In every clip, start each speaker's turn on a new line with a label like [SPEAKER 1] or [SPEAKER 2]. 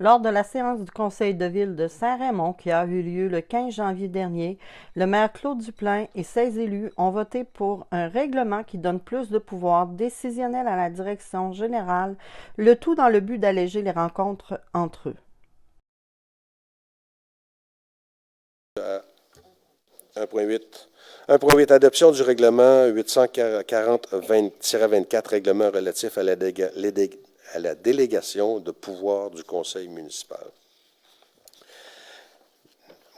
[SPEAKER 1] Lors de la séance du conseil de ville de Saint-Raymond qui a eu lieu le 15 janvier dernier, le maire Claude Duplain et ses élus ont voté pour un règlement qui donne plus de pouvoir décisionnel à la direction générale, le tout dans le but d'alléger les rencontres entre eux.
[SPEAKER 2] 1.8. 1.8. Adoption du règlement 840-24, règlement relatif à la délégation de pouvoir du conseil municipal.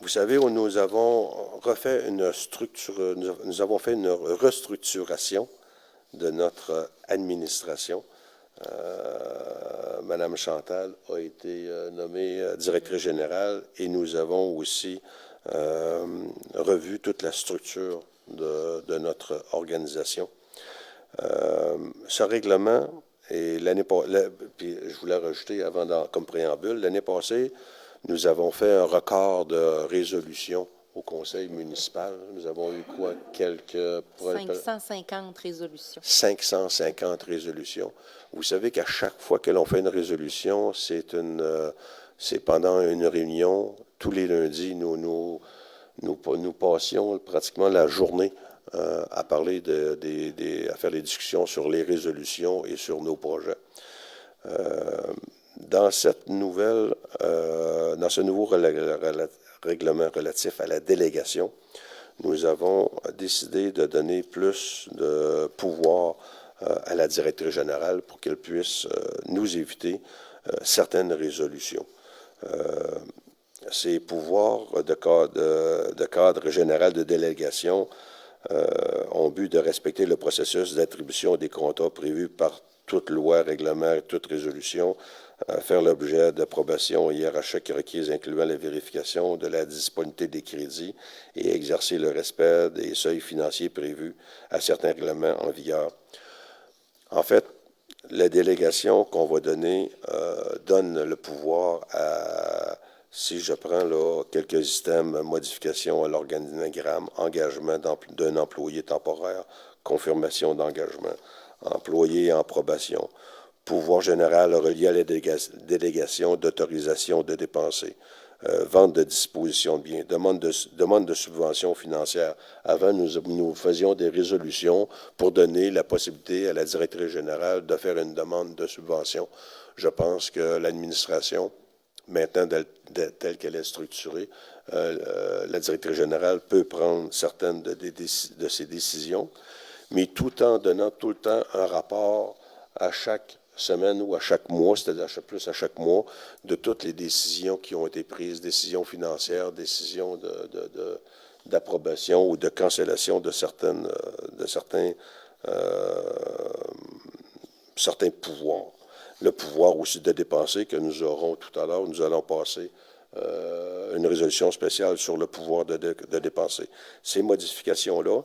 [SPEAKER 2] Vous savez, nous avons refait nous avons fait une restructuration de notre administration. Madame Chantal a été nommée directrice générale et nous avons aussi revu toute la structure de notre organisation. Ce règlement, et puis je voulais rajouter comme préambule, l'année passée, nous avons fait un record de résolutions au conseil municipal. Nous avons eu quoi?
[SPEAKER 3] 550 résolutions.
[SPEAKER 2] 550 résolutions. Vous savez qu'à chaque fois que l'on fait une résolution, c'est pendant une réunion. Tous les lundis, nous passions pratiquement la journée à parler à faire des discussions sur les résolutions et sur nos projets. Dans ce nouveau règlement relatif à la délégation, nous avons décidé de donner plus de pouvoir à la directrice générale pour qu'elle puisse nous éviter certaines résolutions. Ces pouvoirs de cadre général de délégation ont but de respecter le processus d'attribution des contrats prévus par toute loi, règlement et toute résolution, faire l'objet d'approbation hiérarchique requise incluant la vérification de la disponibilité des crédits et exercer le respect des seuils financiers prévus à certains règlements en vigueur. En fait, la délégation qu'on va donner donne le pouvoir à, si je prends là quelques items, modification à l'organigramme, engagement d'un employé temporaire, confirmation d'engagement, employé en probation, pouvoir général relié à la délégation d'autorisation de dépenser, vente de disposition de biens, demande de subvention financière. Avant, nous faisions des résolutions pour donner la possibilité à la directrice générale de faire une demande de subvention. Je pense que l'administration, maintenant telle qu'elle est structurée, la directrice générale peut prendre certaines de ses décisions, mais tout en donnant tout le temps un rapport à chaque semaine ou à chaque mois, c'est-à-dire plus à chaque mois, de toutes les décisions qui ont été prises, décisions financières, décisions d'approbation ou de cancellation de certains pouvoirs. Le pouvoir aussi de dépenser que nous aurons tout à l'heure, nous allons passer une résolution spéciale sur le pouvoir de dépenser. Ces modifications-là,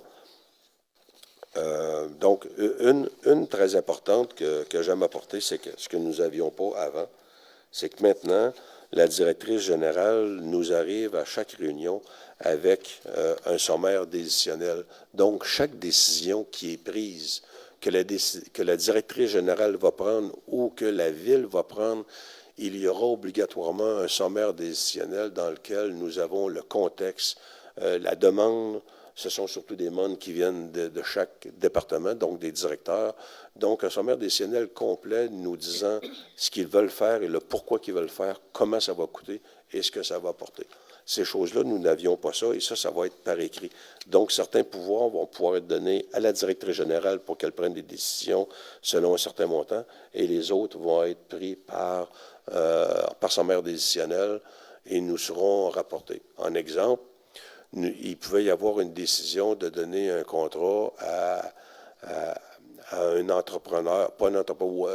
[SPEAKER 2] donc, une très importante que j'aime apporter, c'est que ce que nous n'avions pas avant, c'est que maintenant, la directrice générale nous arrive à chaque réunion avec un sommaire décisionnel. Donc, chaque décision qui est prise, que la directrice générale va prendre ou que la ville va prendre, il y aura obligatoirement un sommaire décisionnel dans lequel nous avons le contexte, la demande. Ce sont surtout des demandes qui viennent de chaque département, donc des directeurs. Donc, un sommaire décisionnel complet nous disant ce qu'ils veulent faire et le pourquoi qu'ils veulent faire, comment ça va coûter et ce que ça va apporter. Ces choses-là, nous n'avions pas ça et ça va être par écrit. Donc, certains pouvoirs vont pouvoir être donnés à la directrice générale pour qu'elle prenne des décisions selon un certain montant et les autres vont être pris par sommaire décisionnel et nous serons rapportés. En exemple, il pouvait y avoir une décision de donner un contrat à un entrepreneur, pas un entrepreneur,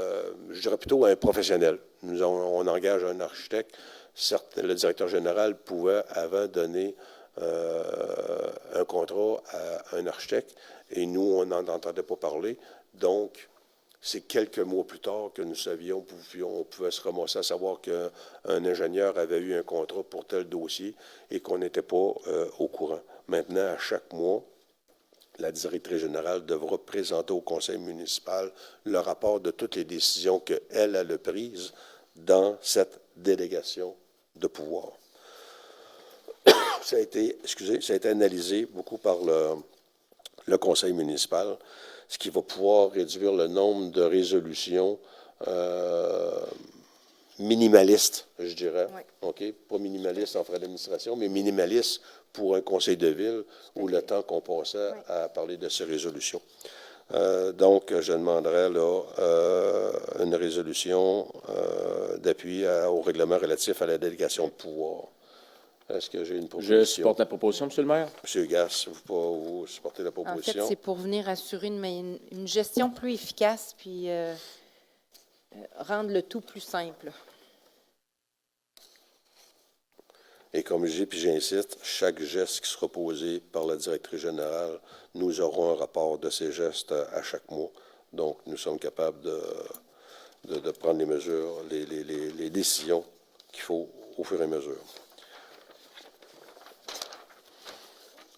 [SPEAKER 2] je dirais plutôt à un professionnel. On engage un architecte. Certes, le directeur général pouvait avant donner un contrat à un architecte et nous, on n'en entendait pas parler. Donc, c'est quelques mois plus tard que nous savions, on pouvait se ramasser à savoir qu'un ingénieur avait eu un contrat pour tel dossier et qu'on n'était pas au courant. Maintenant, à chaque mois, la directrice générale devra présenter au conseil municipal le rapport de toutes les décisions qu'elle a prises dans cette délégation de pouvoir. Ça a été analysé beaucoup par le conseil municipal, ce qui va pouvoir réduire le nombre de résolutions minimalistes, je dirais.
[SPEAKER 3] Oui.
[SPEAKER 2] OK? Pas minimaliste en frais d'administration, mais minimaliste pour un conseil de ville ou le temps qu'on passait à parler de ces résolutions. Donc, je demanderais là, une résolution d'appui au règlement relatif à la délégation de pouvoir. Est-ce que j'ai une proposition?
[SPEAKER 4] Je supporte la proposition, M. le maire.
[SPEAKER 2] M. Gass, vous supportez la
[SPEAKER 3] En fait,
[SPEAKER 2] proposition?
[SPEAKER 3] c'est pour venir assurer une gestion plus efficace puis rendre le tout plus simple.
[SPEAKER 2] Et comme je dis, puis j'insiste, chaque geste qui sera posé par la directrice générale, nous aurons un rapport de ces gestes à chaque mois. Donc, nous sommes capables de prendre les mesures, les décisions qu'il faut au fur et à mesure.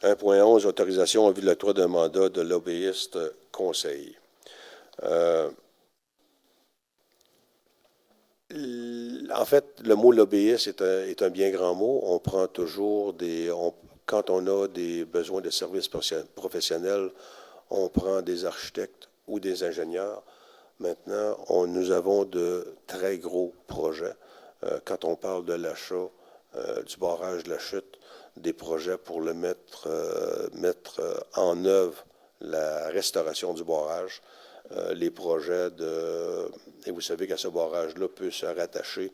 [SPEAKER 2] 1.11, autorisation en vue de l'octroi d'un mandat de lobbyiste conseil. En fait, le mot lobbyiste est un bien grand mot. On prend toujours quand on a des besoins de services professionnels, on prend des architectes ou des ingénieurs. Maintenant, nous avons de très gros projets. Quand on parle de l'achat du barrage de la chute, des projets pour mettre en œuvre la restauration du barrage, les projets et vous savez qu'à ce barrage-là peut se rattacher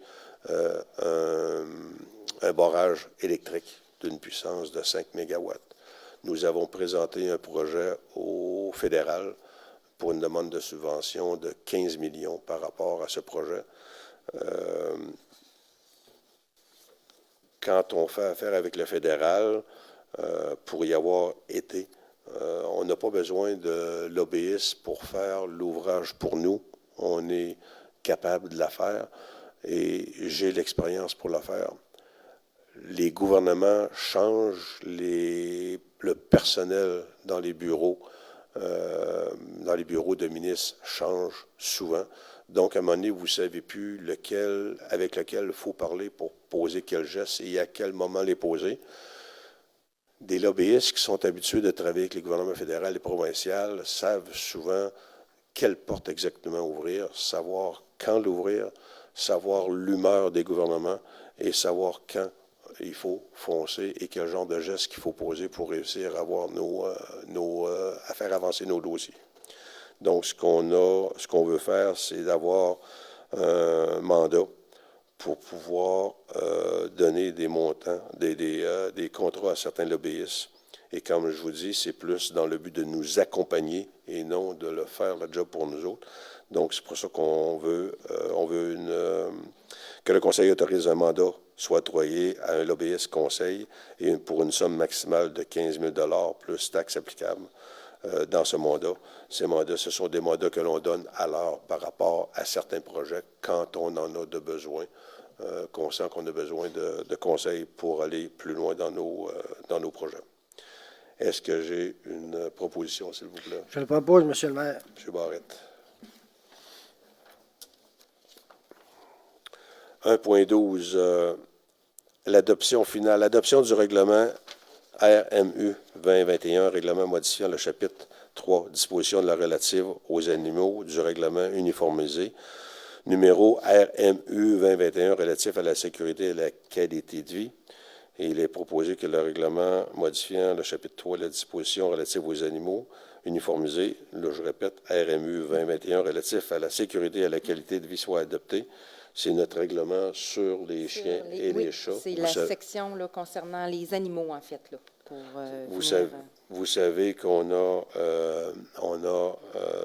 [SPEAKER 2] un barrage électrique d'une puissance de 5 mégawatts. Nous avons présenté un projet au fédéral pour une demande de subvention de 15 millions par rapport à ce projet. Quand on fait affaire avec le fédéral, pour y avoir été, on n'a pas besoin de lobbyistes pour faire l'ouvrage pour nous. On est capable de la faire et j'ai l'expérience pour la faire. Les gouvernements changent, le personnel dans les bureaux de ministres change souvent. Donc, à un moment donné, vous ne savez plus avec lequel il faut parler pour poser quel geste et à quel moment les poser. Des lobbyistes qui sont habitués de travailler avec les gouvernements fédéraux et provinciaux savent souvent quelle porte exactement ouvrir, savoir quand l'ouvrir, savoir l'humeur des gouvernements et savoir quand il faut foncer et quel genre de gestes qu'il faut poser pour réussir à avoir à faire avancer nos dossiers. Donc, ce qu'on veut faire, c'est d'avoir un mandat pour pouvoir donner des montants, des contrats à certains lobbyistes. Et comme je vous dis, c'est plus dans le but de nous accompagner et non de le faire le job pour nous autres. Donc, c'est pour ça qu'on veut, que le conseil autorise un mandat soit octroyé à un lobbyiste conseil et pour une somme maximale de 15 000 plus taxes applicables dans ce mandat. Ces mandats, ce sont des mandats que l'on donne à l'heure par rapport à certains projets quand on en a de besoin, qu'on sent qu'on a besoin de conseils pour aller plus loin dans nos projets. Est-ce que j'ai une proposition, s'il vous plaît?
[SPEAKER 5] Je le propose, M. le maire.
[SPEAKER 2] M. Barrette. 1.12, l'adoption finale. L'adoption du règlement RMU 2021, règlement modifiant le chapitre 3, dispositions de la relative aux animaux du règlement uniformisé, numéro RMU 2021, relatif à la sécurité et la qualité de vie. Et il est proposé que le règlement modifiant le chapitre 3, la disposition relative aux animaux uniformisés, là je répète, RMU 2021, relatif à la sécurité et à la qualité de vie soit adopté. C'est notre règlement sur les chiens et les chats.
[SPEAKER 3] C'est la section là, concernant les animaux, en fait. Là, pour,
[SPEAKER 2] vous savez qu'on a,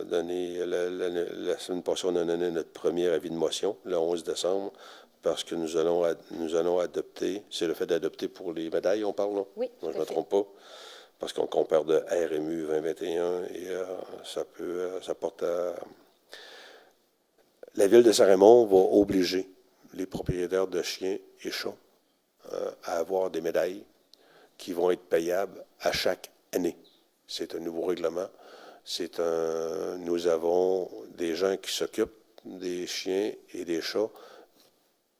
[SPEAKER 2] donné, la semaine passée, on a donné notre premier avis de motion, le 11 décembre, parce que nous allons adopter, c'est le fait d'adopter pour les médailles, on parle, là?
[SPEAKER 3] Oui.
[SPEAKER 2] Non, je ne me trompe pas, parce qu'on compare de RMU 2021 et ça porte à... La Ville de Saint-Raymond va obliger les propriétaires de chiens et chats à avoir des médailles qui vont être payables à chaque année. C'est un nouveau règlement. Nous avons des gens qui s'occupent des chiens et des chats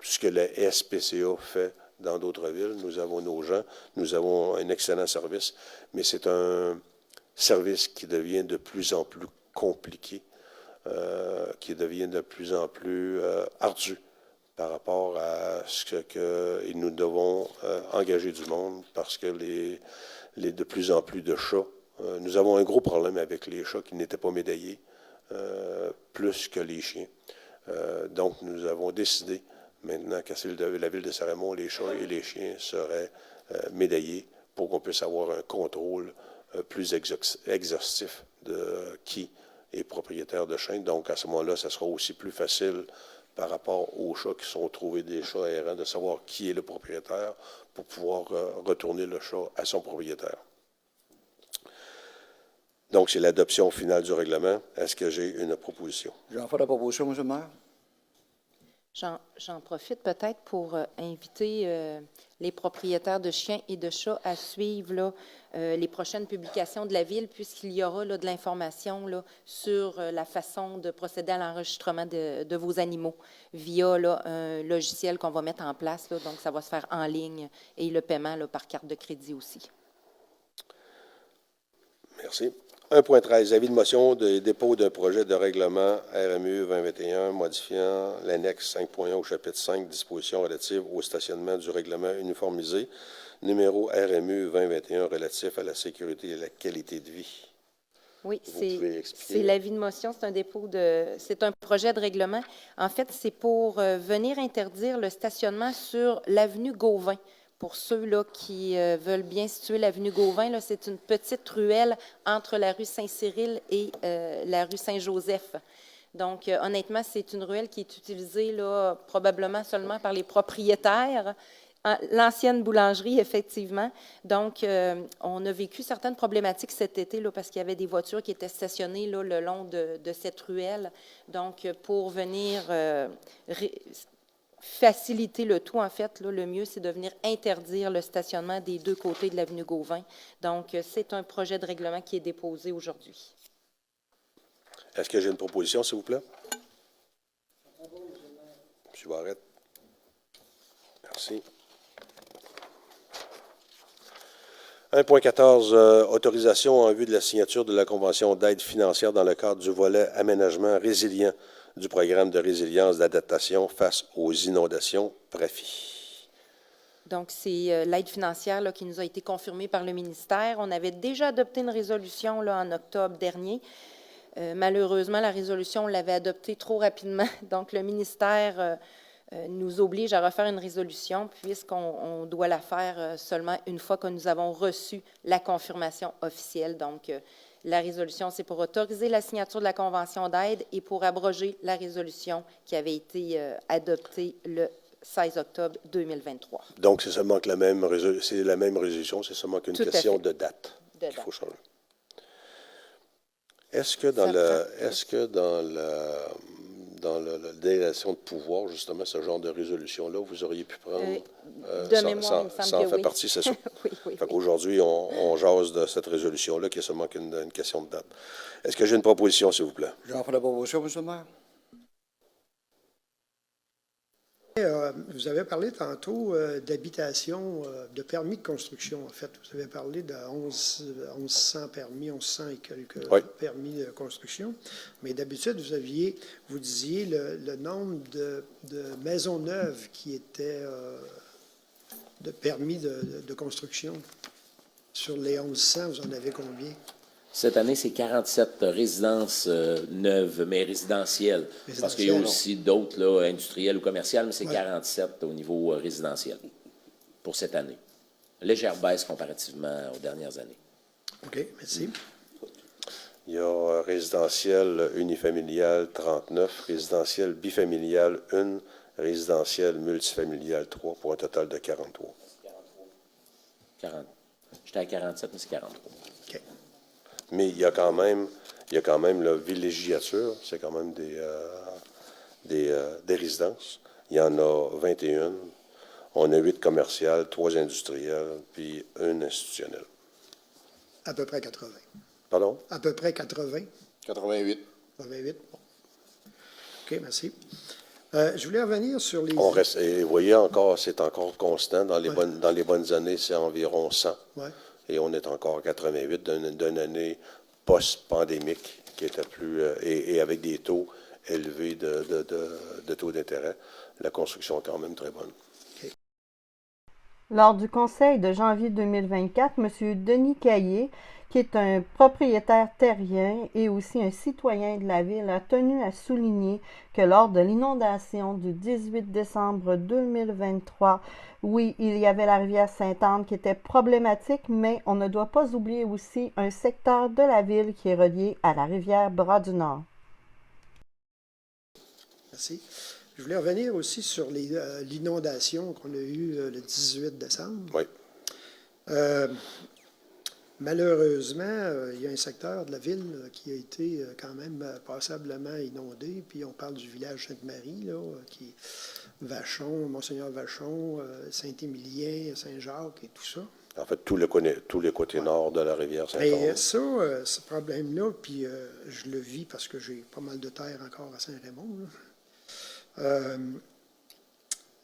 [SPEAKER 2] ce que la SPCA fait dans d'autres villes. Nous avons nos gens, nous avons un excellent service, mais c'est un service qui devient de plus en plus compliqué, qui devient de plus en plus ardu par rapport à ce que nous devons engager du monde, parce que de plus en plus de chats, nous avons un gros problème avec les chats qui n'étaient pas médaillés, plus que les chiens. Donc, nous avons décidé, maintenant qu'à la ville de Saint-Raymond, les chats et les chiens seraient médaillés pour qu'on puisse avoir un contrôle plus exhaustif de qui est propriétaire de chiens. Donc, à ce moment-là, ça sera aussi plus facile par rapport aux chats qui sont trouvés des chats errants, de savoir qui est le propriétaire pour pouvoir retourner le chat à son propriétaire. Donc, c'est l'adoption finale du règlement. Est-ce que j'ai une proposition?
[SPEAKER 4] J'en fais la proposition, M. le maire.
[SPEAKER 3] J'en profite peut-être pour inviter les propriétaires de chiens et de chats à suivre là, les prochaines publications de la Ville, puisqu'il y aura là, de l'information là, sur la façon de procéder à l'enregistrement de vos animaux via là, un logiciel qu'on va mettre en place. Là, donc, ça va se faire en ligne et le paiement là, par carte de crédit aussi.
[SPEAKER 2] Merci. 1.13, avis de motion de dépôt d'un projet de règlement RMU 2021 modifiant l'annexe 5.1 au chapitre 5, dispositions relatives au stationnement du règlement uniformisé, numéro RMU 2021 relatif à la sécurité et la qualité de vie.
[SPEAKER 3] Oui, c'est l'avis de motion, c'est un projet de règlement. En fait, c'est pour venir interdire le stationnement sur l'avenue Gauvin. Pour ceux-là qui veulent bien situer l'avenue Gauvin, là, c'est une petite ruelle entre la rue Saint-Cyril et la rue Saint-Joseph. Donc, honnêtement, c'est une ruelle qui est utilisée là, probablement seulement par les propriétaires. L'ancienne boulangerie, effectivement. Donc, on a vécu certaines problématiques cet été là, parce qu'il y avait des voitures qui étaient stationnées là, le long de cette ruelle. Donc, pour venir faciliter le tout, en fait, là, le mieux, c'est de venir interdire le stationnement des deux côtés de l'avenue Gauvin. Donc, c'est un projet de règlement qui est déposé aujourd'hui.
[SPEAKER 2] Est-ce que j'ai une proposition, s'il vous plaît? M. Barrette. Merci. 1.14, autorisation en vue de la signature de la Convention d'aide financière dans le cadre du volet aménagement résilient du programme de résilience d'adaptation face aux inondations PRAFI.
[SPEAKER 3] Donc, c'est l'aide financière là, qui nous a été confirmée par le ministère. On avait déjà adopté une résolution là, en octobre dernier. Malheureusement, la résolution, on l'avait adoptée trop rapidement. Donc, le ministère nous oblige à refaire une résolution puisqu'on doit la faire seulement une fois que nous avons reçu la confirmation officielle. Donc, la résolution, c'est pour autoriser la signature de la convention d'aide et pour abroger la résolution qui avait été adoptée le 16 octobre 2023.
[SPEAKER 2] Donc, c'est seulement que la même résolution, c'est seulement qu'une question de date qu'il faut changer. Est-ce que dans la délégation de pouvoir, justement, ce genre de résolution-là, vous auriez pu prendre...
[SPEAKER 3] de mémoire, il me semble
[SPEAKER 2] ça en
[SPEAKER 3] que
[SPEAKER 2] fait
[SPEAKER 3] oui.
[SPEAKER 2] partie, c'est ça.
[SPEAKER 3] Oui.
[SPEAKER 2] Aujourd'hui, on jase de cette résolution-là, qui est seulement qu'une question de date. Est-ce que j'ai une proposition, s'il vous plaît?
[SPEAKER 4] J'en fais la proposition, M. le maire.
[SPEAKER 5] Vous avez parlé tantôt d'habitation, de permis de construction, en fait. Vous avez parlé de 1100 permis, 1100 et quelques permis de construction. Mais d'habitude, vous disiez le nombre de maisons neuves qui étaient de permis de construction. Sur les 1100, vous en avez combien?
[SPEAKER 6] Cette année, c'est 47 résidences neuves, mais résidentielles. Parce qu'il y a aussi d'autres, là, industrielles ou commerciales, mais c'est 47 au niveau résidentiel pour cette année. Légère baisse comparativement aux dernières années.
[SPEAKER 5] OK, merci.
[SPEAKER 2] Il y a résidentiel unifamilial 39, résidentiel bifamilial 1, résidentiel multifamilial 3, pour un total de 43.
[SPEAKER 6] 40. J'étais à 47, mais c'est 43.
[SPEAKER 5] OK.
[SPEAKER 2] Mais il y a quand même la villégiature, c'est quand même des résidences. Il y en a 21. On a 8 commerciales, 3 industrielles, puis 1 institutionnelle.
[SPEAKER 5] À peu près 80.
[SPEAKER 2] Pardon?
[SPEAKER 5] À peu près 80.
[SPEAKER 4] 88.
[SPEAKER 5] 88, bon. OK, merci. Je voulais revenir sur les...
[SPEAKER 2] On reste, et vous voyez encore, c'est encore constant. Dans les,
[SPEAKER 5] Ouais.
[SPEAKER 2] dans les bonnes années, c'est environ 100.
[SPEAKER 5] Ouais.
[SPEAKER 2] Et on est encore à 88 d'une année post-pandémique qui était plus... et avec des taux élevés de taux d'intérêt. La construction est quand même très bonne.
[SPEAKER 1] Lors du conseil de janvier 2024, M. Denis Caillé, qui est un propriétaire terrien et aussi un citoyen de la ville, a tenu à souligner que lors de l'inondation du 18 décembre 2023, oui, il y avait la rivière Sainte-Anne qui était problématique, mais on ne doit pas oublier aussi un secteur de la ville qui est relié à la rivière Bras-du-Nord.
[SPEAKER 5] Merci. Je voulais revenir aussi sur l'inondation qu'on a eue le 18 décembre.
[SPEAKER 2] Oui.
[SPEAKER 5] Malheureusement, il y a un secteur de la ville qui a été quand même passablement inondé. Puis on parle du village Sainte-Marie, là, qui est Vachon, Monseigneur Vachon, Saint-Émilien, Saint-Jacques et tout ça.
[SPEAKER 2] En fait, tous les côtés nord de la rivière Sainte-Anne.
[SPEAKER 5] Et ça, ce problème-là, puis je le vis parce que j'ai pas mal de terre encore à Saint-Raymond,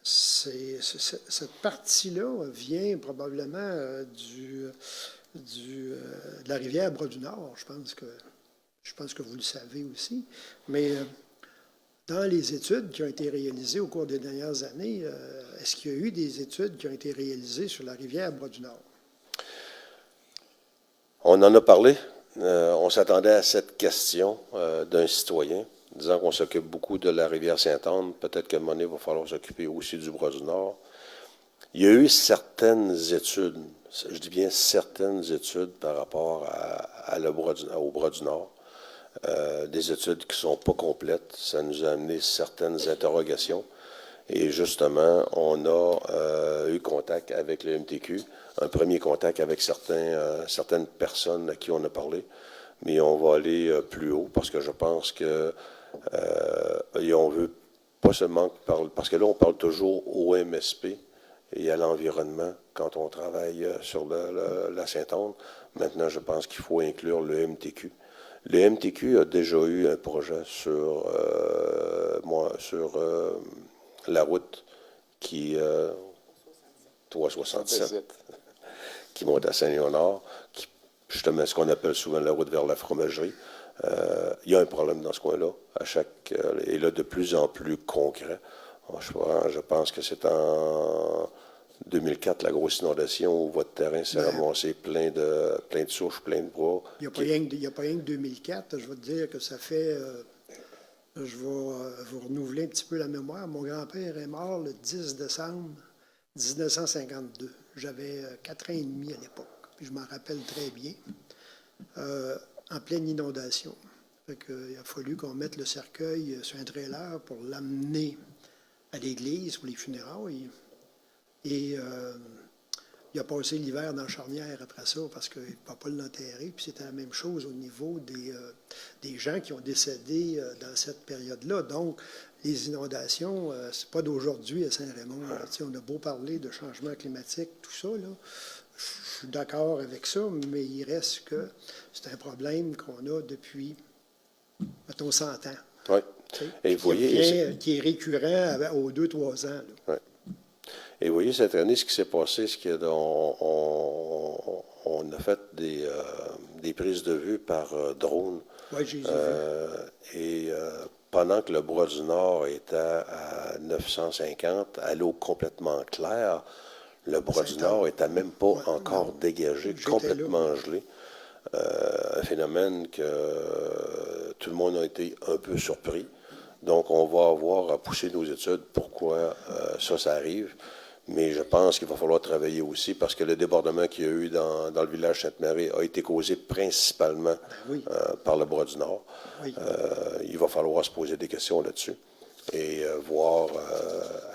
[SPEAKER 5] cette partie-là vient probablement de la rivière Bras-du-Nord. Je pense que vous le savez aussi. Mais dans les études qui ont été réalisées au cours des dernières années, est-ce qu'il y a eu des études qui ont été réalisées sur la rivière Bras-du-Nord?
[SPEAKER 2] On en a parlé. On s'attendait à cette question d'un citoyen, disant qu'on s'occupe beaucoup de la rivière Sainte-Anne. Peut-être qu'à un moment donné, il va falloir s'occuper aussi du Bras-du-Nord. Il y a eu certaines études, je dis bien certaines études par rapport au Bras-du-Nord. Des études qui ne sont pas complètes. Ça nous a amené certaines interrogations. Et justement, on a eu contact avec le MTQ, un premier contact avec certaines personnes à qui on a parlé. Mais on va aller plus haut parce que je pense que on veut pas seulement parler, parce que là, on parle toujours au MSP et à l'environnement quand on travaille sur la Sainte-Anne. Maintenant, je pense qu'il faut inclure le MTQ. Le MTQ a déjà eu un projet sur la route qui 367 qui monte à Saint-Léonard, qui justement ce qu'on appelle souvent la route vers la fromagerie. Il y a un problème dans ce coin-là, et là de plus en plus concret. Je pense que c'est en 2004, la grosse inondation où votre terrain s'est ramassé plein de souches, plein de bois.
[SPEAKER 5] Il n'y a pas rien que 2004. Je vais te dire que ça fait... je vais vous renouveler un petit peu la mémoire. Mon grand-père est mort le 10 décembre 1952. J'avais 4 ans et demi à l'époque. Puis je m'en rappelle très bien. En pleine inondation. Fait il a fallu qu'on mette le cercueil sur un trailer pour l'amener à l'église pour les funérailles. Et il a passé l'hiver dans la charnière après ça parce qu'il ne pouvait pas l'enterrer. Puis c'était la même chose au niveau des gens qui ont décédé dans cette période-là. Donc, les inondations, c'est pas d'aujourd'hui à Saint-Raymond. On a beau parler de changement climatique, tout ça, là. Je suis d'accord avec ça, mais il reste que c'est un problème qu'on a depuis, mettons, 100 ans.
[SPEAKER 2] Oui. Et vous voyez,
[SPEAKER 5] qui est récurrent aux 2-3 ans.
[SPEAKER 2] Oui. Et vous voyez, cette année, ce qui s'est passé, c'est qu'on a fait des prises de vue par drone.
[SPEAKER 5] Oui, j'ai vu.
[SPEAKER 2] Et pendant que le Bras-du-Nord était à 950, à l'eau complètement claire, le Bras-du-Nord n'était même pas encore dégagé, complètement gelé. Un phénomène que tout le monde a été un peu surpris. Donc, on va avoir à pousser nos études pourquoi ça arrive. Mais je pense qu'il va falloir travailler aussi parce que le débordement qu'il y a eu dans le village Sainte-Marie a été causé principalement par le Bras-du-Nord. Oui. Il va falloir se poser des questions là-dessus et voir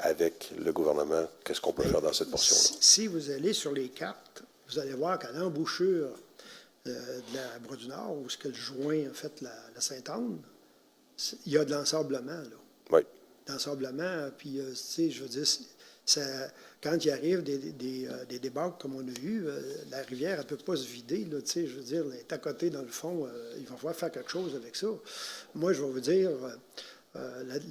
[SPEAKER 2] avec le gouvernement qu'est-ce qu'on peut faire dans cette portion-là.
[SPEAKER 5] Si vous allez sur les cartes, vous allez voir qu'à l'embouchure de la Bras-du-Nord, où ce qu'elle joint en fait la Sainte-Anne, il y a de l'ensablement, là.
[SPEAKER 2] Oui.
[SPEAKER 5] D'ensablement, puis, tu sais, je veux dire, quand il arrive des débarques comme on a eu, la rivière, elle ne peut pas se vider, là, tu sais, je veux dire, elle est à côté, dans le fond, il va falloir faire quelque chose avec ça. Moi, je vais vous dire,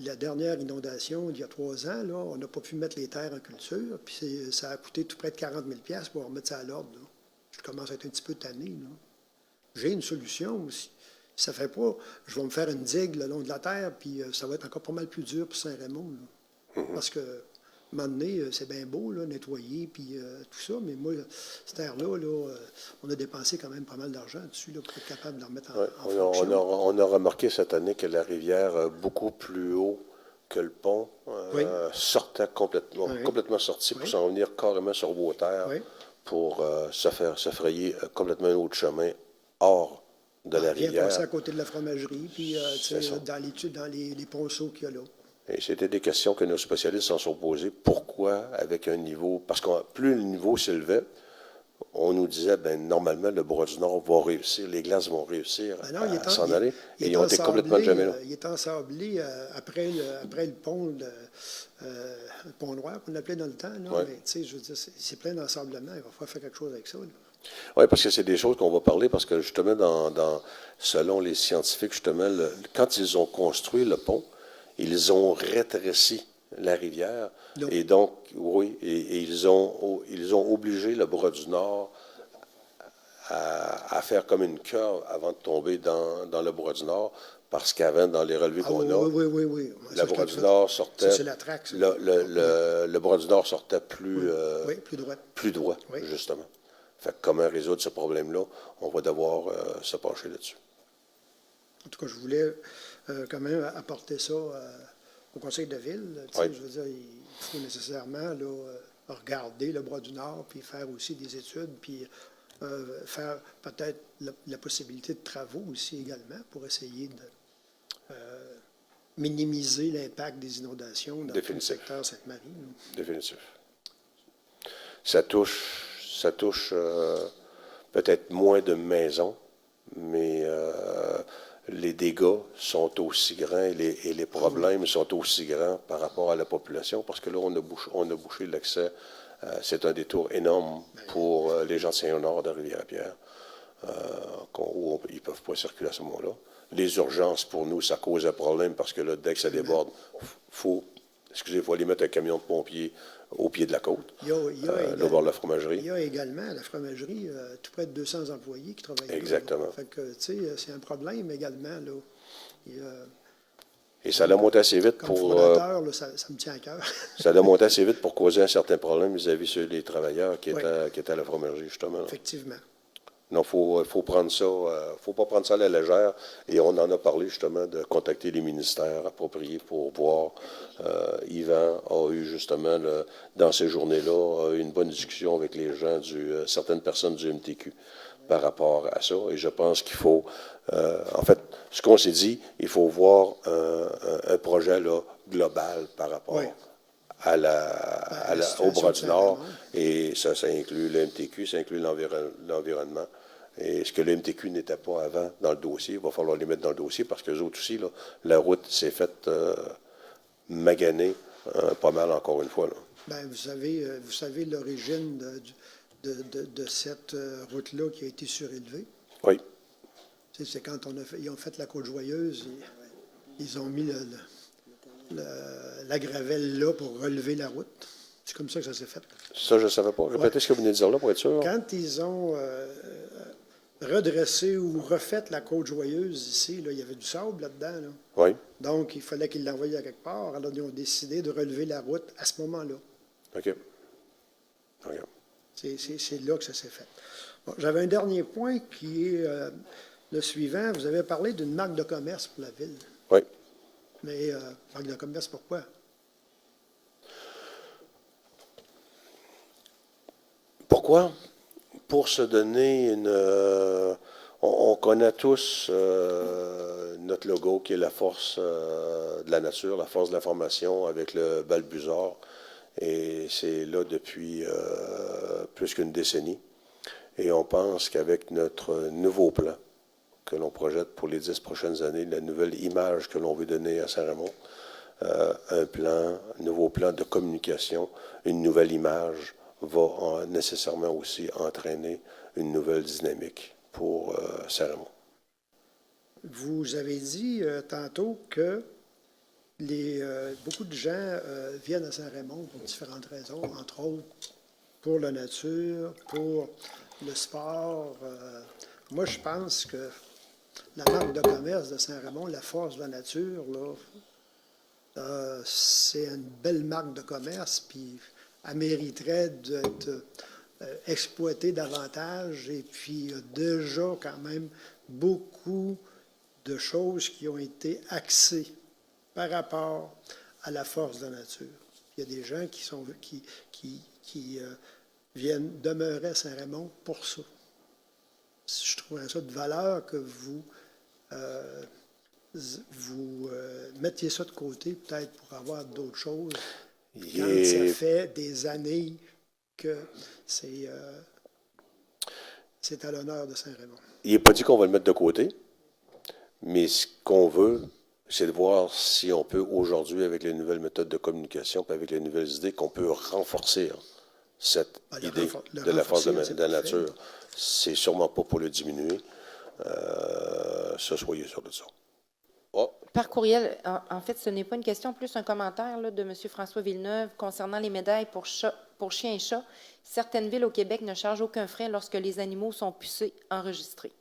[SPEAKER 5] La dernière inondation, il y a 3 ans, là, on n'a pas pu mettre les terres en culture, puis ça a coûté tout près de 40 000 $ pour remettre ça à l'ordre. Là. Je commence à être un petit peu tanné. Là. J'ai une solution aussi. Si ça ne fait pas, je vais me faire une digue le long de la terre, puis ça va être encore pas mal plus dur pour Saint-Raymond. Parce que, à un moment donné, c'est bien beau, là, nettoyer, puis tout ça, mais moi, cette terre-là, on a dépensé quand même pas mal d'argent dessus là, pour être capable de la remettre en fonction.
[SPEAKER 2] On a remarqué cette année que la rivière, beaucoup plus haut que le pont, sortait complètement sorti pour s'en venir carrément sur vos terres pour se frayer complètement un autre chemin hors de la rivière.
[SPEAKER 5] Bien passer à côté de la fromagerie, puis dans les ponceaux qu'il y a là.
[SPEAKER 2] Et c'était des questions que nos spécialistes s'en sont posées. Pourquoi, avec un niveau... Parce que plus le niveau s'élevait, on nous disait, normalement, le bras du Nord va réussir, les glaces vont réussir à s'en aller. Et ils ont été complètement jamais là.
[SPEAKER 5] Il est ensablé après le pont, le pont noir, qu'on l'appelait dans le temps. Là, mais, je veux dire, c'est plein d'ensablement. Il va falloir faire quelque chose avec ça. Là.
[SPEAKER 2] Oui, parce que c'est des choses qu'on va parler, parce que justement, selon les scientifiques, justement, quand ils ont construit le pont, ils ont rétréci la rivière. Non. Et donc, et ils ont obligé le bras du Nord à faire comme une curve avant de tomber dans le bras du Nord, parce qu'avant, dans les relevés qu'on a, le bras du Nord sortait...
[SPEAKER 5] C'est la traque.
[SPEAKER 2] Le bras du Nord sortait plus droit,
[SPEAKER 5] oui.
[SPEAKER 2] Justement. Fait que comment résoudre ce problème-là, on va devoir se pencher là-dessus.
[SPEAKER 5] En tout cas, je voulais quand même apporter ça au Conseil de ville. Je veux dire, il faut nécessairement regarder le bras du Nord, puis faire aussi des études, puis faire peut-être la possibilité de travaux aussi également pour essayer de minimiser l'impact des inondations dans tout le secteur Sainte-Marie.
[SPEAKER 2] Définitif. Ça touche peut-être moins de maisons, mais les dégâts sont aussi grands et les problèmes sont aussi grands par rapport à la population, parce que là, on a bouché l'accès. C'est un détour énorme pour les gens de Saint-Léonard de Rivière-à-Pierre, où ils ne peuvent pas circuler à ce moment-là. Les urgences, pour nous, ça cause un problème, parce que là, dès que ça déborde, faut aller mettre un camion de pompiers au pied de la côte, au bord de la fromagerie.
[SPEAKER 5] Il y a également à la fromagerie tout près de 200 employés qui travaillent là.
[SPEAKER 2] Exactement.
[SPEAKER 5] Fait que, c'est un problème également. Là.
[SPEAKER 2] Et ça l'a monté assez vite
[SPEAKER 5] comme fondateur, ça me tient à cœur.
[SPEAKER 2] Ça l'a monté assez vite pour causer un certain problème vis-à-vis des travailleurs qui étaient à la fromagerie, justement.
[SPEAKER 5] Effectivement.
[SPEAKER 2] Non, faut prendre ça, faut pas prendre ça à la légère. Et on en a parlé justement de contacter les ministères appropriés pour voir. Yvan a eu justement, dans ces journées-là, une bonne discussion avec les gens, certaines personnes du MTQ par rapport à ça. Et je pense qu'il faut, en fait, ce qu'on s'est dit, il faut voir un projet là, global par rapport au bras du Nord. Et ça inclut le MTQ, ça inclut l'environnement. Et ce que le MTQ n'était pas avant dans le dossier, il va falloir les mettre dans le dossier, parce qu'eux autres aussi, là, la route s'est faite maganer pas mal encore une fois. Là.
[SPEAKER 5] Bien, vous savez l'origine de cette route-là qui a été surélevée?
[SPEAKER 2] Oui.
[SPEAKER 5] C'est quand ils ont fait la Côte-Joyeuse, ils ont mis la gravelle là pour relever la route. C'est comme ça que ça s'est fait.
[SPEAKER 2] Ça, je ne savais pas. Répétez ce que vous venez de dire là pour être sûr.
[SPEAKER 5] Quand ils ont redressé ou refait la Côte-Joyeuse ici, là, il y avait du sable là-dedans. Là.
[SPEAKER 2] Oui.
[SPEAKER 5] Donc, il fallait qu'ils l'envoient à quelque part. Alors, ils ont décidé de relever la route à ce moment-là.
[SPEAKER 2] OK.
[SPEAKER 5] C'est là que ça s'est fait. Bon, j'avais un dernier point qui est le suivant. Vous avez parlé d'une marque de commerce pour la ville.
[SPEAKER 2] Oui.
[SPEAKER 5] Mais marque de commerce, pourquoi?
[SPEAKER 2] Pourquoi? Pour se donner on connaît tous notre logo qui est la force de la nature, la force de l'information avec le balbuzard. Et c'est là depuis plus qu'une décennie. Et on pense qu'avec notre nouveau plan que l'on projette pour les 10 prochaines années, la nouvelle image que l'on veut donner à Saint-Raymond, un nouveau plan de communication, une nouvelle image, va nécessairement aussi entraîner une nouvelle dynamique pour Saint-Raymond.
[SPEAKER 5] Vous avez dit tantôt que beaucoup de gens viennent à Saint-Raymond pour différentes raisons, entre autres pour la nature, pour le sport. Moi, je pense que la marque de commerce de Saint-Raymond, la force de la nature, là, c'est une belle marque de commerce, puis elle mériterait d'être exploitée davantage. Et puis, il y a déjà quand même beaucoup de choses qui ont été axées par rapport à la force de la nature. Il y a des gens qui viennent demeurer à Saint-Raymond pour ça. Je trouverais ça de valeur que vous mettiez ça de côté, peut-être pour avoir d'autres choses. Quand ça fait des années que c'est à l'honneur de Saint-Raymond.
[SPEAKER 2] Il n'est pas dit qu'on va le mettre de côté, mais ce qu'on veut, c'est de voir si on peut aujourd'hui, avec les nouvelles méthodes de communication et avec les nouvelles idées, qu'on peut renforcer cette idée de la force de la nature. C'est sûrement pas pour le diminuer. Ça, soyez sûr de ça. Oh.
[SPEAKER 3] Par courriel, en fait, ce n'est pas une question, plus un commentaire là, de M. François Villeneuve concernant les médailles pour chiens et chats. Certaines villes au Québec ne chargent aucun frais lorsque les animaux sont pucés, enregistrés.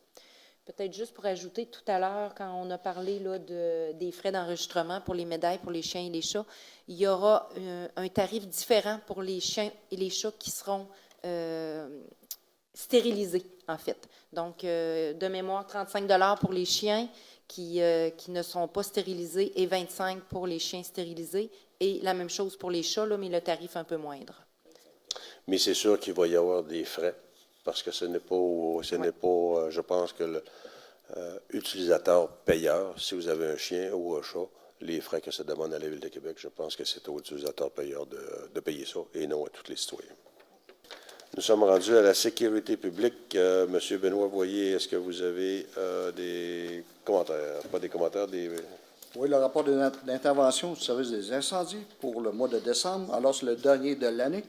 [SPEAKER 3] Peut-être juste pour ajouter, tout à l'heure, quand on a parlé là, des frais d'enregistrement pour les médailles pour les chiens et les chats, il y aura un tarif différent pour les chiens et les chats qui seront stérilisés, en fait. Donc, de mémoire, 35 $ pour les chiens qui ne sont pas stérilisés et 25 $ pour les chiens stérilisés. Et la même chose pour les chats, là, mais le tarif un peu moindre.
[SPEAKER 2] Mais c'est sûr qu'il va y avoir des frais, parce que ce n'est pas, je pense que l'utilisateur payeur, si vous avez un chien ou un chat, les frais que ça demande à la Ville de Québec, je pense que c'est aux utilisateurs payeurs de payer ça et non à tous les citoyens. Nous sommes rendus à la sécurité publique. Monsieur Benoît Voyer, est-ce que vous avez des commentaires? Pas des commentaires, des...
[SPEAKER 4] Oui, le rapport d'intervention du service des incendies pour le mois de décembre. Alors, c'est le dernier de l'année.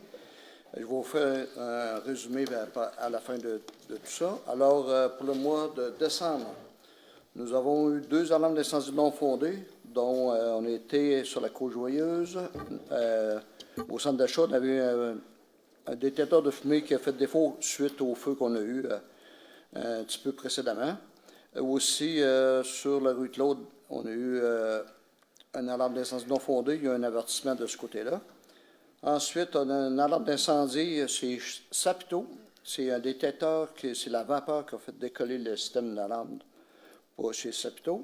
[SPEAKER 4] Je vais vous faire un résumé à la fin de tout ça. Alors, pour le mois de décembre, nous avons eu 2 alarmes d'incendie non fondées, dont on a été sur la Côte-Joyeuse. Au centre d'achat, on avait eu un détecteur de fumée qui a fait défaut suite au feu qu'on a eu un petit peu précédemment. Aussi, sur la rue Claude, on a eu une alarme d'incendie non fondée. Il y a un avertissement de ce côté-là. Ensuite, on a une alarme d'incendie chez Saputo. C'est un détecteur, c'est la vapeur qui a fait décoller le système d'alarme chez Saputo.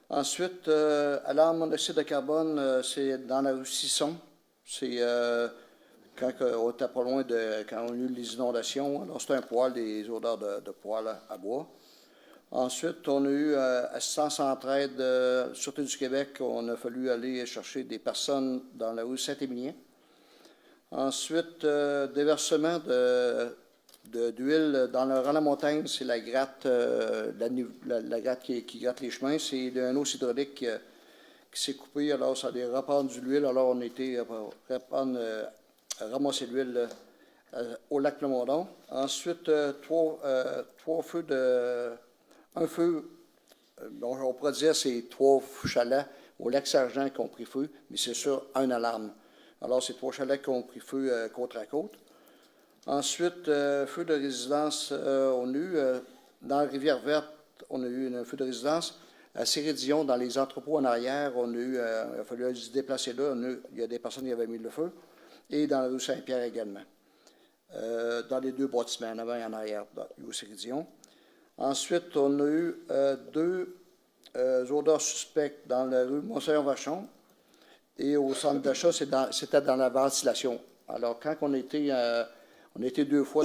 [SPEAKER 4] Ensuite, alarme monoxyde de carbone, c'est dans la rue Sisson. C'est quand on était pas loin quand on a eu les inondations. Alors, c'est un poêle, des odeurs de poêle à bois. Ensuite, on a eu assistance entraide Sûreté du Québec. On a fallu aller chercher des personnes dans la rue Saint-Émilien. Ensuite, déversement d'huile dans le rang de la montagne, c'est la gratte, la gratte qui gratte les chemins. C'est un os hydraulique qui s'est coupé, alors ça a répandu l'huile. Alors on a été ramasser l'huile au lac Plamondon. Ensuite, trois feux un feu, on pourrait dire c'est 3 chalets au lac Sergent qui ont pris feu, mais c'est sur un alarme. Alors, c'est 3 chalets qui ont pris feu côte à côte. Ensuite, feu de résidence, on a eu, dans la Rivière-Verte, on a eu un feu de résidence. À Cérédion, dans les entrepôts en arrière, on a eu, il a fallu se déplacer là. Il y a des personnes qui avaient mis le feu. Et dans la rue Saint-Pierre également. Dans les 2 bâtiments, en avant et en arrière, au Cérédion. Ensuite, on a eu 2 odeurs suspectes dans la rue Monseigneur-Vachon. Et au centre d'achat, c'était dans la ventilation. Alors, quand on était 2 fois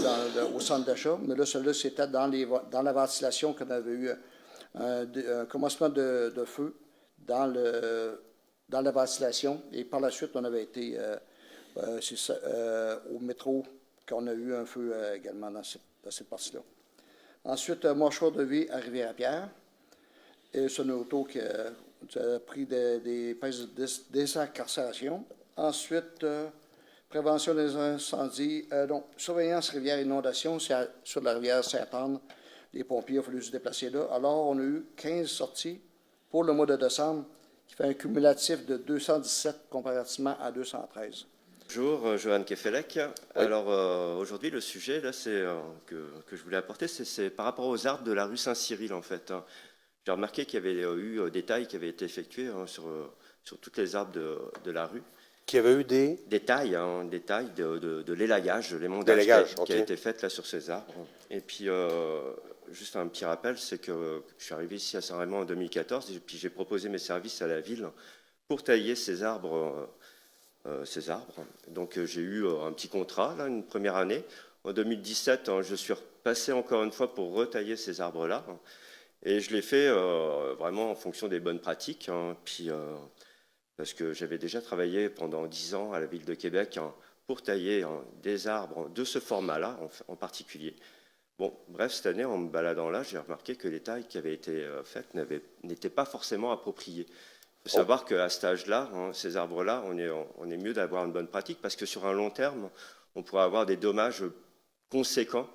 [SPEAKER 4] au centre d'achat, mais là, celui-là, c'était dans la ventilation qu'on avait eu un commencement de feu dans la ventilation. Et par la suite, on avait été au métro, qu'on a eu un feu également dans cette partie-là. Ensuite, mouchoir de vie à Rivière-à-Pierre. Et c'est une auto qui a pris des pèses de désincarcération. Ensuite, prévention des incendies. Surveillance rivière inondation, c'est sur la rivière Sainte-Anne. Les pompiers ont fallu se déplacer là. Alors, on a eu 15 sorties pour le mois de décembre qui fait un cumulatif de 217 comparativement à 213.
[SPEAKER 7] Bonjour, Johan Kefelec. Oui. Alors, aujourd'hui, le sujet là, que je voulais apporter, c'est par rapport aux arbres de la rue Saint-Cyril, en fait. J'ai remarqué qu'il y avait eu des tailles qui avaient été effectuées sur toutes les arbres de la rue.
[SPEAKER 2] Qu'il y avait eu
[SPEAKER 7] des tailles de l'élayage, l'émondage qui a été fait là sur ces arbres. Et puis, juste un petit rappel, c'est que je suis arrivé ici à Saint-Raymond en 2014, et puis j'ai proposé mes services à la ville pour tailler ces arbres. Donc, j'ai eu un petit contrat, là, une première année. En 2017, je suis repassé encore une fois pour retailler ces arbres-là. Et je l'ai fait vraiment en fonction des bonnes pratiques. Puis, parce que j'avais déjà travaillé pendant 10 ans à la ville de Québec pour tailler des arbres de ce format-là en particulier. Bon, bref, cette année, en me baladant là, j'ai remarqué que les tailles qui avaient été faites n'étaient pas forcément appropriées. Il faut savoir qu'à cet âge-là, ces arbres-là, on est mieux d'avoir une bonne pratique parce que sur un long terme, on pourrait avoir des dommages conséquents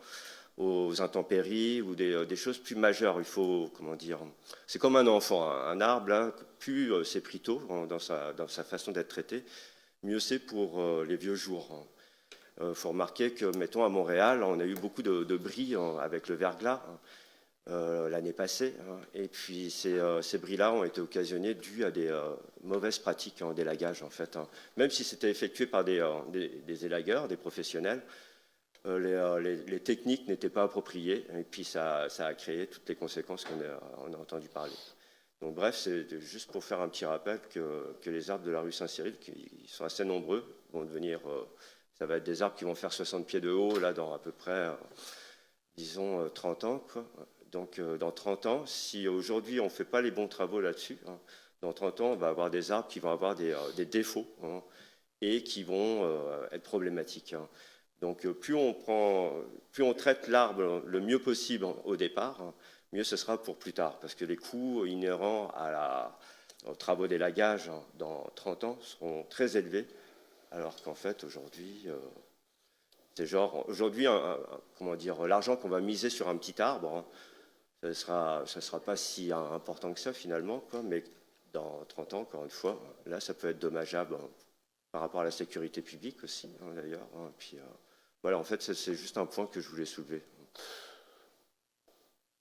[SPEAKER 7] aux intempéries ou des choses plus majeures. Il faut, comment dire, c'est comme un enfant. Un arbre, là, plus c'est pris tôt dans sa façon d'être traité, mieux c'est pour les vieux jours. Faut remarquer que, mettons, à Montréal, on a eu beaucoup de bris avec le verglas l'année passée. Et puis, ces bris-là ont été occasionnés dus à des mauvaises pratiques en délagage, en fait. Même si c'était effectué par des élagueurs, des professionnels, les techniques n'étaient pas appropriées. Et puis, ça a créé toutes les conséquences qu'on a entendu parler. Donc, bref, c'est juste pour faire un petit rappel que les arbres de la rue Saint-Cyril, qui sont assez nombreux, vont devenir... ça va être des arbres qui vont faire 60 pieds de haut, là, dans à peu près, disons, 30 ans, quoi. Donc, dans 30 ans, si aujourd'hui on ne fait pas les bons travaux là-dessus, dans 30 ans, on va avoir des arbres qui vont avoir des défauts et qui vont être problématiques. Donc, plus on traite l'arbre le mieux possible au départ, mieux ce sera pour plus tard, parce que les coûts inhérents aux travaux d'élagage dans 30 ans seront très élevés, alors qu'en fait, aujourd'hui, c'est genre, aujourd'hui, comment dire, l'argent qu'on va miser sur un petit arbre, ça sera pas si important que ça finalement, quoi, mais dans 30 ans, encore une fois, là, ça peut être dommageable par rapport à la sécurité publique aussi, d'ailleurs. Puis, voilà, en fait, c'est juste un point que je voulais soulever.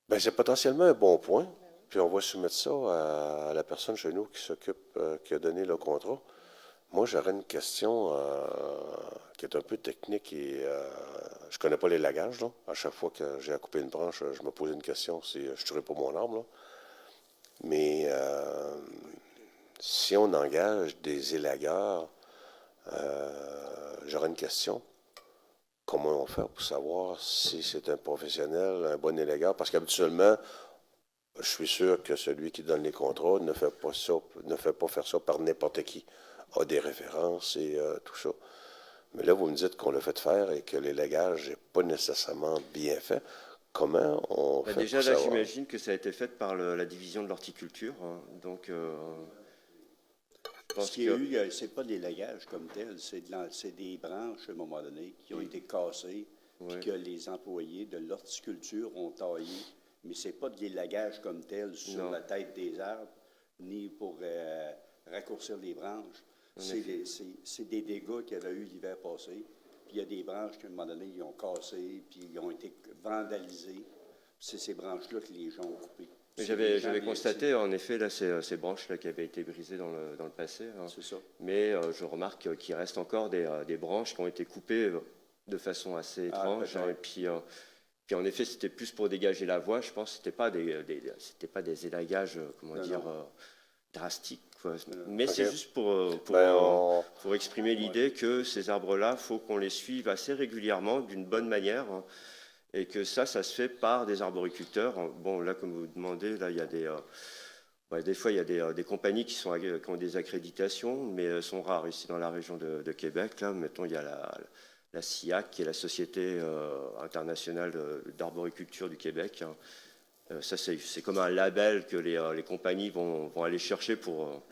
[SPEAKER 2] Ben, c'est potentiellement un bon point. Puis on va soumettre ça à la personne chez nous qui a donné le contrat. Moi, j'aurais une question qui est un peu technique et je connais pas l'élagage, là. À chaque fois que j'ai à couper une branche, je me pose une question si je tuerais pas mon arbre, là. Mais si on engage des élagueurs, j'aurais une question. Comment on fait pour savoir si c'est un professionnel, un bon élagueur? Parce qu'habituellement, je suis sûr que celui qui donne les contrats ne fait pas faire ça par n'importe qui. A des références et tout ça. Mais là, vous me dites qu'on l'a fait faire et que l'élagage n'est pas nécessairement bien fait. Comment on fait
[SPEAKER 7] déjà,
[SPEAKER 2] pour
[SPEAKER 7] là,
[SPEAKER 2] savoir?
[SPEAKER 7] j'imagine que ça a été fait par la division de l'horticulture. Donc,
[SPEAKER 8] ce qu'il y a eu, c'est pas des lagages comme tel, c'est des branches, à un moment donné, qui ont été cassées, puis que les employés de l'horticulture ont taillé. Mais c'est pas des lagages comme tel sur la tête des arbres, ni pour raccourcir les branches. C'est des dégâts qu'il y avait eu l'hiver passé. Puis il y a des branches qu'à un moment donné, ils ont cassées, puis ils ont été vandalisées. C'est ces branches-là que les gens ont coupées.
[SPEAKER 7] J'avais constaté, en effet, là, ces branches-là qui avaient été brisées dans le passé.
[SPEAKER 8] C'est ça.
[SPEAKER 7] Mais je remarque qu'il reste encore des branches qui ont été coupées de façon assez étrange. Et puis, en effet, c'était plus pour dégager la voie. Je pense que c'était pas des élagages, drastiques. Mais c'est juste pour exprimer l'idée que ces arbres-là, il faut qu'on les suive assez régulièrement, d'une bonne manière, et que ça se fait par des arboriculteurs. Bon, là, comme vous demandez, là, il y a des fois, il y a des compagnies qui ont des accréditations, mais elles sont rares ici dans la région de Québec. Là, mettons, il y a la SIAC, qui est la Société internationale d'arboriculture du Québec. Ça, c'est comme un label que les compagnies vont aller chercher pour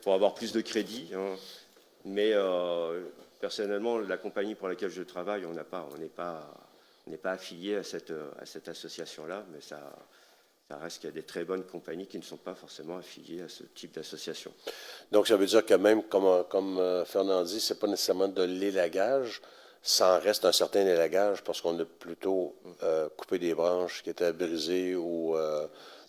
[SPEAKER 7] avoir plus de crédit. Mais personnellement, la compagnie pour laquelle je travaille, on n'est pas affilié à cette association-là, mais ça ça reste qu'il y a des très bonnes compagnies qui ne sont pas forcément affiliées à ce type d'association.
[SPEAKER 2] Donc, ça veut dire que même, comme Fernand dit, ce n'est pas nécessairement de l'élagage, ça en reste un certain élagage parce qu'on a plutôt coupé des branches qui étaient brisées ou...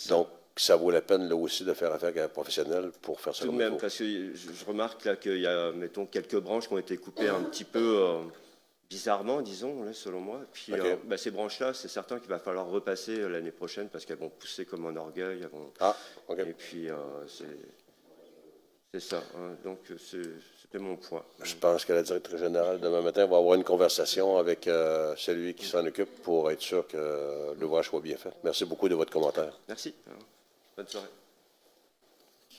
[SPEAKER 2] donc, ça vaut la peine, là aussi, de faire affaire avec un professionnel pour faire ça
[SPEAKER 7] tout de
[SPEAKER 2] comme il
[SPEAKER 7] même,
[SPEAKER 2] faut.
[SPEAKER 7] parce que je remarque là qu'il y a, mettons, quelques branches qui ont été coupées un petit peu bizarrement, disons, là, selon moi. Puis
[SPEAKER 2] Okay.
[SPEAKER 7] Ces branches-là, c'est certain qu'il va falloir repasser l'année prochaine parce qu'elles vont pousser comme un orgueil.
[SPEAKER 2] OK.
[SPEAKER 7] Et puis, c'est ça. Hein. Donc, c'était mon point.
[SPEAKER 2] Je pense que la directrice générale, demain matin, va avoir une conversation avec celui qui s'en occupe pour être sûr que l'ouvrage soit bien fait. Merci beaucoup de votre commentaire.
[SPEAKER 7] Merci. Bonne soirée.